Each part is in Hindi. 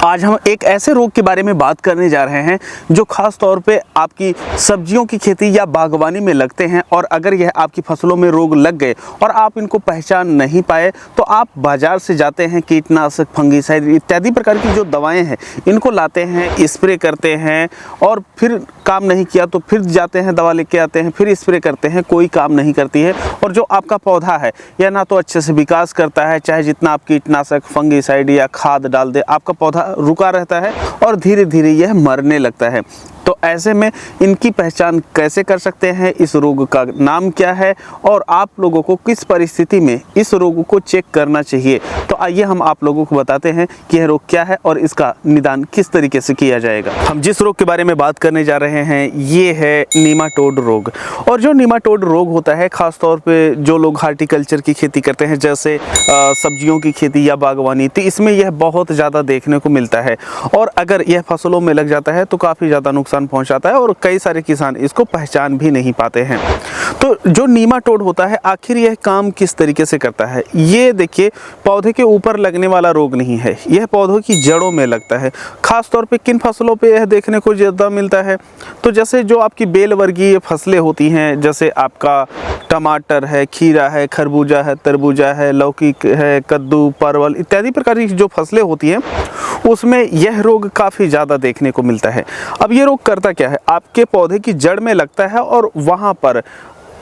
आज हम एक ऐसे रोग के बारे में बात करने जा रहे हैं जो खास तौर पे आपकी सब्जियों की खेती या बागवानी में लगते हैं, और अगर यह आपकी फसलों में रोग लग गए और आप इनको पहचान नहीं पाए तो आप बाज़ार से जाते हैं, कीटनाशक, फंगिसाइड इत्यादि प्रकार की जो दवाएं हैं इनको लाते हैं, स्प्रे करते हैं, और फिर काम नहीं किया तो फिर जाते हैं, दवा लेके आते हैं, फिर स्प्रे करते हैं, कोई काम नहीं करती है। और जो आपका पौधा है यह ना तो अच्छे से विकास करता है, चाहे जितना आप कीटनाशक, फंगिसाइड या खाद डाल दे, आपका पौधा रुका रहता है और धीरे धीरे यह मरने लगता है। तो ऐसे में इनकी पहचान कैसे कर सकते हैं, इस रोग का नाम क्या है और आप लोगों को किस परिस्थिति में इस रोग को चेक करना चाहिए, तो आइए हम आप लोगों को बताते हैं कि यह रोग क्या है और इसका निदान किस तरीके से किया जाएगा। हम जिस रोग के बारे में बात करने जा रहे हैं ये है नीमाटोड रोग। और जो नीमाटोड रोग होता है, खास तौर पे जो लोग हार्टिकल्चर की खेती करते हैं, जैसे सब्जियों की खेती या बागवानी, तो इसमें यह बहुत ज़्यादा देखने को मिलता है। और अगर यह फसलों में लग जाता है तो काफ़ी ज़्यादा नुकसान पहुंचाता है और कई सारे किसान इसको पहचान भी नहीं पाते हैं। तो जो नीमाटोड होता है, आखिर यह काम किस तरीके से करता है? ये देखिए, पौधे के ऊपर लगने वाला रोग नहीं है, यह पौधों की जड़ों में लगता है। खास तौर पे किन फसलों पे यह देखने को ज़्यादा मिलता है? तो जैसे जो आपकी बेल वर्गीय फसलें होती हैं, जैसे आपका टमाटर है, खीरा है, खरबूजा है, तरबूजा है, लौकी है, कद्दू, परवल इत्यादि प्रकार की जो फसलें होती हैं उसमें यह रोग काफ़ी ज़्यादा देखने को मिलता है। अब ये रोग करता क्या है? आपके पौधे की जड़ में लगता है और वहाँ पर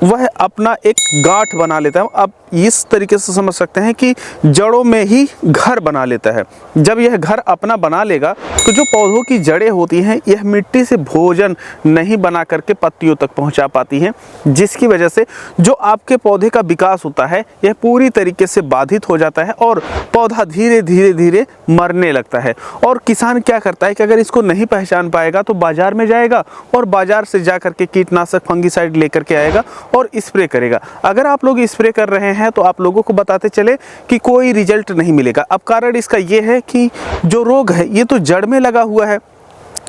वह अपना एक गांठ बना लेता है। आप इस तरीके से समझ सकते हैं कि जड़ों में ही घर बना लेता है। जब यह घर अपना बना लेगा तो जो पौधों की जड़ें होती हैं यह मिट्टी से भोजन नहीं बना करके पत्तियों तक पहुंचा पाती हैं, जिसकी वजह से जो आपके पौधे का विकास होता है यह पूरी तरीके से बाधित हो जाता है और पौधा धीरे धीरे मरने लगता है। और किसान क्या करता है कि अगर इसको नहीं पहचान पाएगा तो बाजार में जाएगा और बाजार से जा करके कीटनाशक, फंगिसाइड लेकर के आएगा और स्प्रे करेगा। अगर आप लोग स्प्रे कर रहे हैं तो आप लोगों को बताते चले कि कोई रिजल्ट नहीं मिलेगा। अब कारण इसका ये है कि जो रोग है ये तो जड़ में लगा हुआ है।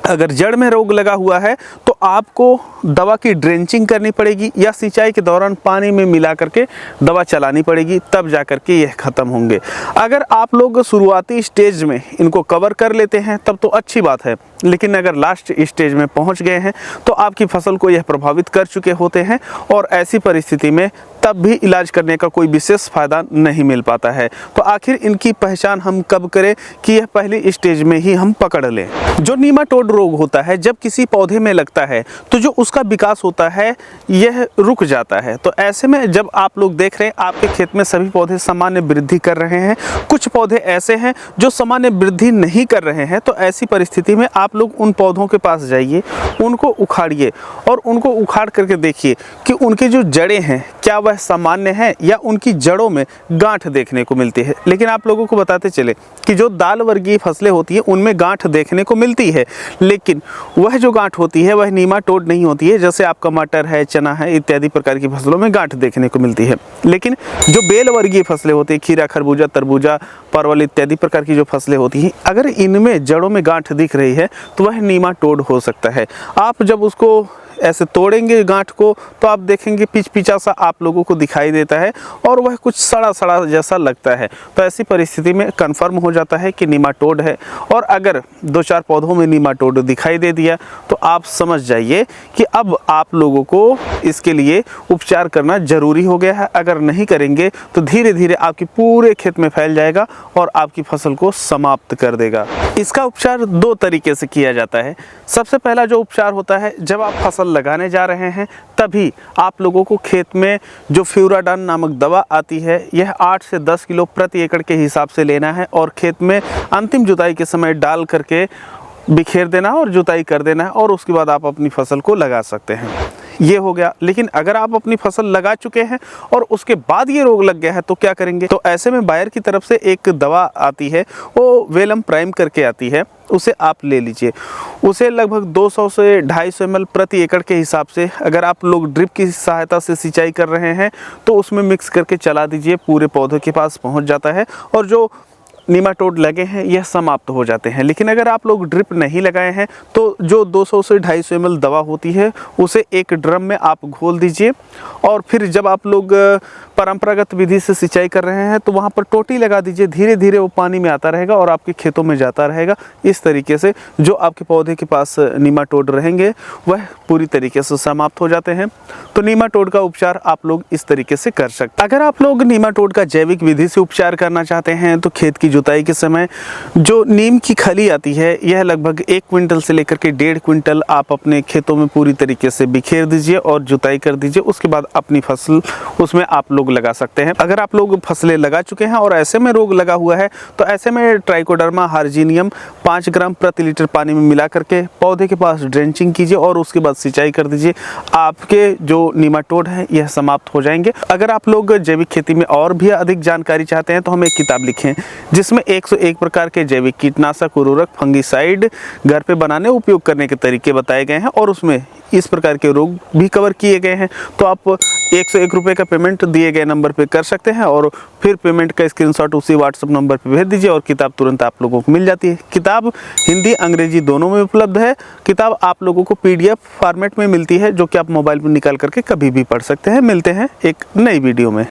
अगर जड़ में रोग लगा हुआ है तो आपको दवा की ड्रेंचिंग करनी पड़ेगी या सिंचाई के दौरान पानी में मिला करके दवा चलानी पड़ेगी, तब जा करके यह ख़त्म होंगे। अगर आप लोग शुरुआती स्टेज में इनको कवर कर लेते हैं तब तो अच्छी बात है, लेकिन अगर लास्ट स्टेज में पहुंच गए हैं तो आपकी फसल को यह प्रभावित कर चुके होते हैं और ऐसी परिस्थिति में तब भी इलाज करने का कोई विशेष फ़ायदा नहीं मिल पाता है। तो आखिर इनकी पहचान हम कब करें कि यह पहली स्टेज में ही हम पकड़ लें? जो नीमाटोड रोग होता है जब किसी पौधे में लगता है तो जो उसका विकास होता है यह रुक जाता है। तो ऐसे में जब आप लोग देख रहे हैं आपके खेत में सभी पौधे सामान्य वृद्धि कर रहे हैं, कुछ पौधे ऐसे हैं जो सामान्य वृद्धि नहीं कर रहे हैं, तो ऐसी परिस्थिति में आप लोग उन पौधों के पास जाइए, उनको उखाड़िए और उनको उखाड़ करके देखिए कि उनकी जो जड़ें हैं क्या वह सामान्य है या उनकी जड़ों में गांठ देखने को मिलती है। लेकिन आप लोगों को बताते चले कि जो दाल वर्गीय फसलें होती हैं उनमें गांठ देखने को मिलती है, लेकिन वह जो गांठ होती है वह नीमाटोड नहीं होती है। जैसे आपका मटर है, चना है इत्यादि प्रकार की फसलों में गांठ देखने को मिलती है। लेकिन जो बेल वर्गीय फसलें होती हैं, खीरा, खरबूजा, तरबूजा, परवल इत्यादि प्रकार की जो फसलें होती हैं, अगर इनमें जड़ों में गांठ दिख रही है तो वह नीमाटोड हो सकता है। आप जब उसको ऐसे तोड़ेंगे गांठ को तो आप देखेंगे पिचपिचा सा आप लोगों को दिखाई देता है और वह कुछ सड़ा सड़ा जैसा लगता है। तो ऐसी परिस्थिति में कंफर्म हो जाता है कि नीमाटोड है। और अगर 2-4 पौधों में नीमाटोड दिखाई दे दिया तो आप समझ जाइए कि अब आप लोगों को इसके लिए उपचार करना ज़रूरी हो गया है। अगर नहीं करेंगे तो धीरे धीरे आपके पूरे खेत में फैल जाएगा और आपकी फसल को समाप्त कर देगा। इसका उपचार 2 तरीके से किया जाता है। सबसे पहला जो उपचार होता है, जब आप फसल लगाने जा रहे हैं तभी आप लोगों को खेत में जो फ्यूराडान नामक दवा आती है यह 8 से 10 किलो प्रति एकड़ के हिसाब से लेना है और खेत में अंतिम जुताई के समय डाल करके बिखेर देना और जुताई कर देना है, और उसके बाद आप अपनी फसल को लगा सकते हैं। ये हो गया। लेकिन अगर आप अपनी फसल लगा चुके हैं और उसके बाद ये रोग लग गया है तो क्या करेंगे? तो ऐसे में बायर की तरफ से एक दवा आती है, वो वेलम प्राइम करके आती है, उसे आप ले लीजिए। उसे लगभग 200 से 250 ml प्रति एकड़ के हिसाब से, अगर आप लोग ड्रिप की सहायता से सिंचाई कर रहे हैं तो उसमें मिक्स करके चला दीजिए, पूरे पौधों के पास पहुंच जाता है और जो नीमाटोड लगे हैं यह समाप्त हो जाते हैं। लेकिन अगर आप लोग ड्रिप नहीं लगाए हैं तो जो 200 से 250 ml दवा होती है उसे एक ड्रम में आप घोल दीजिए और फिर जब आप लोग परंपरागत विधि से सिंचाई कर रहे हैं तो वहाँ पर टोटी लगा दीजिए, धीरे धीरे वो पानी में आता रहेगा और आपके खेतों में जाता रहेगा। इस तरीके से जो आपके पौधे के पास नीमाटोड रहेंगे वह पूरी तरीके से समाप्त हो जाते हैं। तो नीमाटोड का उपचार आप लोग इस तरीके से कर सकते हैं। अगर आप लोग नीमाटोड का जैविक विधि से उपचार करना चाहते हैं तो खेत की जुताई के समय जो नीम की खली आती है यह लगभग 1 क्विंटल से लेकर के 1.5 क्विंटल आप अपने खेतों में पूरी तरीके से बिखेर दीजिए और जुताई कर दीजिए। उसके बाद अपनी फसल उसमें आप लोग लगा सकते हैं। अगर आप लोग फसलें लगा चुके हैं और ऐसे में रोग लगा हुआ है तो ऐसे में ट्राइकोडर्मा हार्जिनियम 5 ग्राम प्रति लीटर पानी में मिला करके पौधे के पास ड्रेंचिंग कीजिए और उसके बाद सिंचाई कर दीजिए। आपके जो नीमाटोड है यह समाप्त हो जाएंगे। अगर आप लोग जैविक खेती में और भी अधिक जानकारी चाहते हैं तो हम एक किताब लिखें जिसमें 101 प्रकार के जैविक कीटनाशक, उर्वरक, फंगिसाइड घर पे बनाने उपयोग करने के तरीके बताए गए हैं और उसमें इस प्रकार के रोग भी कवर किए गए हैं। तो आप 101 रुपये का पेमेंट दिए गए नंबर पे कर सकते हैं और फिर पेमेंट का स्क्रीनशॉट उसी व्हाट्सएप नंबर पे भेज दीजिए और किताब तुरंत आप लोगों को मिल जाती है। किताब हिंदी अंग्रेजी दोनों में उपलब्ध है। किताब आप लोगों को PDF फॉर्मेट में मिलती है जो कि आप मोबाइल पर निकाल करके कभी भी पढ़ सकते हैं। मिलते हैं एक नई वीडियो में।